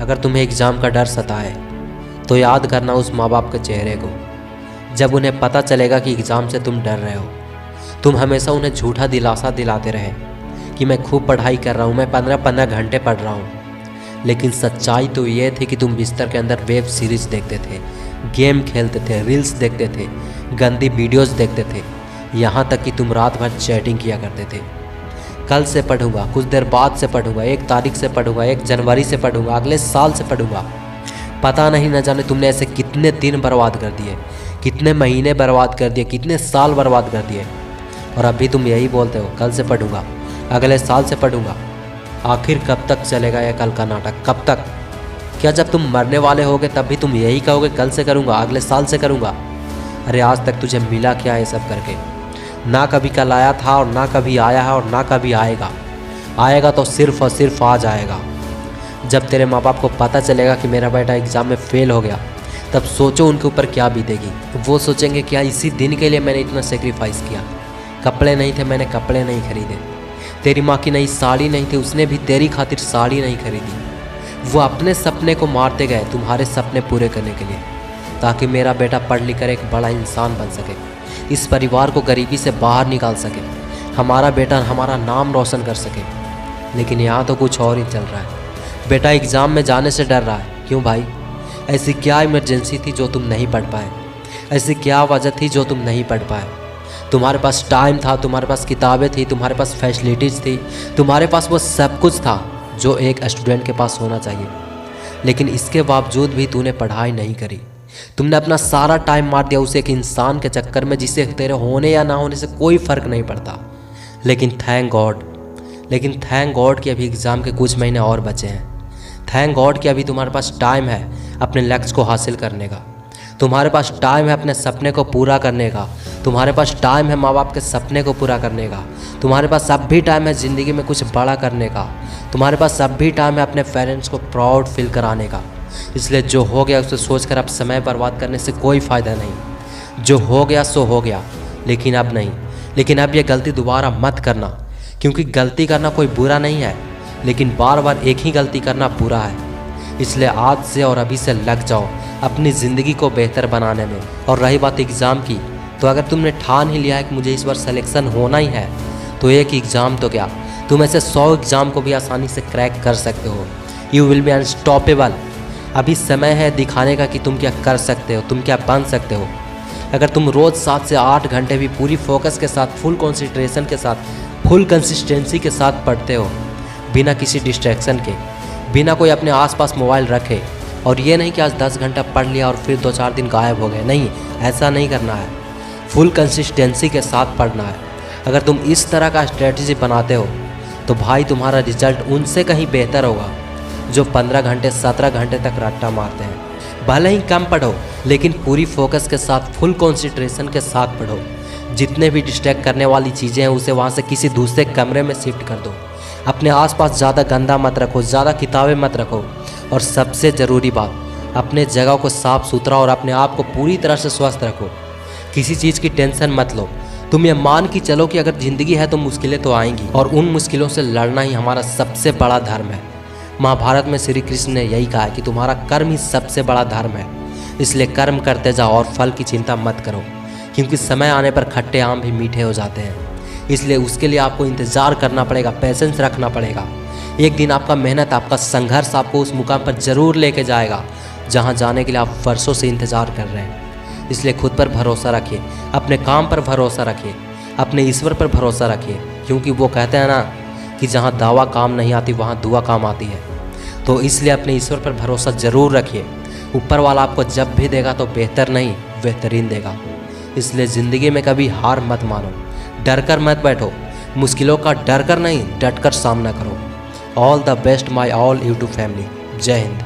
अगर तुम्हें एग्ज़ाम का डर सताए तो याद करना उस माँ बाप के चेहरे को, जब उन्हें पता चलेगा कि एग्ज़ाम से तुम डर रहे हो। तुम हमेशा उन्हें झूठा दिलासा दिलाते रहे कि मैं खूब पढ़ाई कर रहा हूँ, मैं 15-15 घंटे पढ़ रहा हूँ। लेकिन सच्चाई तो ये थी कि तुम बिस्तर के अंदर वेब सीरीज़ देखते थे, गेम खेलते थे, रील्स देखते थे, गंदी वीडियोस देखते थे, यहाँ तक कि तुम रात भर चैटिंग किया करते थे। कल से पढ़ूंगा, कुछ देर बाद से पढ़ूंगा, 1 तारीख से पढ़ूंगा, 1 जनवरी से पढ़ूंगा, अगले साल से पढ़ूंगा। पता नहीं न जाने तुमने ऐसे कितने दिन बर्बाद कर दिए, कितने महीने बर्बाद कर दिए, कितने साल बर्बाद कर दिए, और अभी तुम यही बोलते हो कल से पढ़ूंगा, अगले साल से पढ़ूंगा। आखिर कब तक चलेगा यह कल का नाटक, कब तक? क्या जब तुम मरने वाले होगे तब भी तुम यही कहोगे कल से करूँगा, अगले साल से करूँगा? अरे आज तक तुझे मिला क्या है सब करके? ना कभी कल आया था और ना कभी आया है और ना कभी आएगा। आएगा तो सिर्फ और सिर्फ आज आएगा। जब तेरे माँ बाप को पता चलेगा कि मेरा बेटा एग्ज़ाम में फ़ेल हो गया, तब सोचो उनके ऊपर क्या बीतेगी। वो सोचेंगे क्या इसी दिन के लिए मैंने इतना सेक्रीफाइस किया। कपड़े नहीं थे, मैंने कपड़े नहीं खरीदे। तेरी माँ की नई साड़ी नहीं थी, उसने भी तेरी खातिर साड़ी नहीं खरीदी। वो अपने सपने को मारते गए तुम्हारे सपने पूरे करने के लिए, ताकि मेरा बेटा पढ़ लिख कर एक बड़ा इंसान बन सके, इस परिवार को गरीबी से बाहर निकाल सके, हमारा बेटा हमारा नाम रोशन कर सके। लेकिन यहाँ तो कुछ और ही चल रहा है। बेटा एग्ज़ाम में जाने से डर रहा है। क्यों भाई? ऐसी क्या इमरजेंसी थी जो तुम नहीं पढ़ पाए? ऐसी क्या वजह थी जो तुम नहीं पढ़ पाए? तुम्हारे पास टाइम था, तुम्हारे पास किताबें थी, तुम्हारे पास फैसिलिटीज़ थी, तुम्हारे पास वो सब कुछ था जो एक स्टूडेंट के पास होना चाहिए। लेकिन इसके बावजूद भी तूने पढ़ाई नहीं करी। तुमने अपना सारा टाइम मार दिया उस एक इंसान के चक्कर में जिसे तेरे होने या ना होने से कोई फ़र्क नहीं पड़ता। लेकिन थैंक गॉड कि अभी एग्ज़ाम के कुछ महीने और बचे हैं। थैंक गॉड कि अभी तुम्हारे पास टाइम है अपने लक्ष्य को हासिल करने का। तुम्हारे पास टाइम है अपने सपने को पूरा करने का। तुम्हारे पास टाइम है माँ बाप के सपने को पूरा करने का। तुम्हारे पास अब भी टाइम है ज़िंदगी में कुछ बड़ा करने का। तुम्हारे पास अब भी टाइम है अपने पेरेंट्स को प्राउड फील कराने का। इसलिए जो हो गया उसे सोचकर अब समय बर्बाद करने से कोई फ़ायदा नहीं। जो हो गया सो हो गया, लेकिन अब नहीं। लेकिन अब ये गलती दोबारा मत करना, क्योंकि गलती करना कोई बुरा नहीं है, लेकिन बार बार एक ही गलती करना बुरा है। इसलिए आज से और अभी से लग जाओ अपनी ज़िंदगी को बेहतर बनाने में। और रही बात एग्ज़ाम की, तो अगर तुमने ठान ही लिया है कि मुझे इस बार सिलेक्शन होना ही है, तो एक एग्ज़ाम तो क्या, तुम ऐसे 100 एग्ज़ाम को भी आसानी से क्रैक कर सकते हो। You will be unstoppable. अभी समय है दिखाने का कि तुम क्या कर सकते हो, तुम क्या बन सकते हो। अगर तुम रोज़ 7 से 8 घंटे भी पूरी फोकस के साथ, फुल कॉन्सेंट्रेशन के साथ, फुल कंसिस्टेंसी के साथ पढ़ते हो, बिना किसी डिस्ट्रैक्शन के, बिना कोई अपने आसपास मोबाइल रखे, और ये नहीं कि आज 10 घंटा पढ़ लिया और फिर 2-4 दिन गायब हो गए, नहीं, ऐसा नहीं करना है। फुल कंसिस्टेंसी के साथ पढ़ना है। अगर तुम इस तरह का स्ट्रेटजी बनाते हो तो भाई तुम्हारा रिजल्ट उनसे कहीं बेहतर होगा जो 15 घंटे 17 घंटे तक रट्टा मारते हैं। भले ही कम पढ़ो, लेकिन पूरी फोकस के साथ, फुल कॉन्सेंट्रेशन के साथ पढ़ो। जितने भी डिस्ट्रैक्ट करने वाली चीज़ें हैं उसे वहाँ से किसी दूसरे कमरे में शिफ्ट कर दो। अपने आसपास ज़्यादा गंदा मत रखो, ज़्यादा किताबें मत रखो, और सबसे ज़रूरी बात, अपने जगह को साफ़ सुथरा और अपने आप को पूरी तरह से स्वस्थ रखो। किसी चीज़ की टेंशन मत लो। तुम ये मान के चलो कि अगर ज़िंदगी है तो मुश्किलें तो आएंगी, और उन मुश्किलों से लड़ना ही हमारा सबसे बड़ा धर्म है। महाभारत में श्री कृष्ण ने यही कहा है कि तुम्हारा कर्म ही सबसे बड़ा धर्म है। इसलिए कर्म करते जाओ और फल की चिंता मत करो, क्योंकि समय आने पर खट्टे आम भी मीठे हो जाते हैं। इसलिए उसके लिए आपको इंतज़ार करना पड़ेगा, पेशेंस रखना पड़ेगा। एक दिन आपका मेहनत, आपका संघर्ष आपको उस मुकाम पर ज़रूर लेके जाएगा जहाँ जाने के लिए आप वर्षों से इंतज़ार कर रहे हैं। इसलिए खुद पर भरोसा रखिए, अपने काम पर भरोसा रखिए, अपने ईश्वर पर भरोसा रखिए, क्योंकि वो कहते हैं ना कि जहाँ दावा काम नहीं आती वहाँ दुआ काम आती है। तो इसलिए अपने ईश्वर पर भरोसा ज़रूर रखिए। ऊपर वाला आपको जब भी देगा तो बेहतर नहीं, बेहतरीन देगा। इसलिए ज़िंदगी में कभी हार मत मानो, डर कर मत बैठो, मुश्किलों का डर कर नहीं, डट कर सामना करो। All the best my all YouTube family. जय हिंद।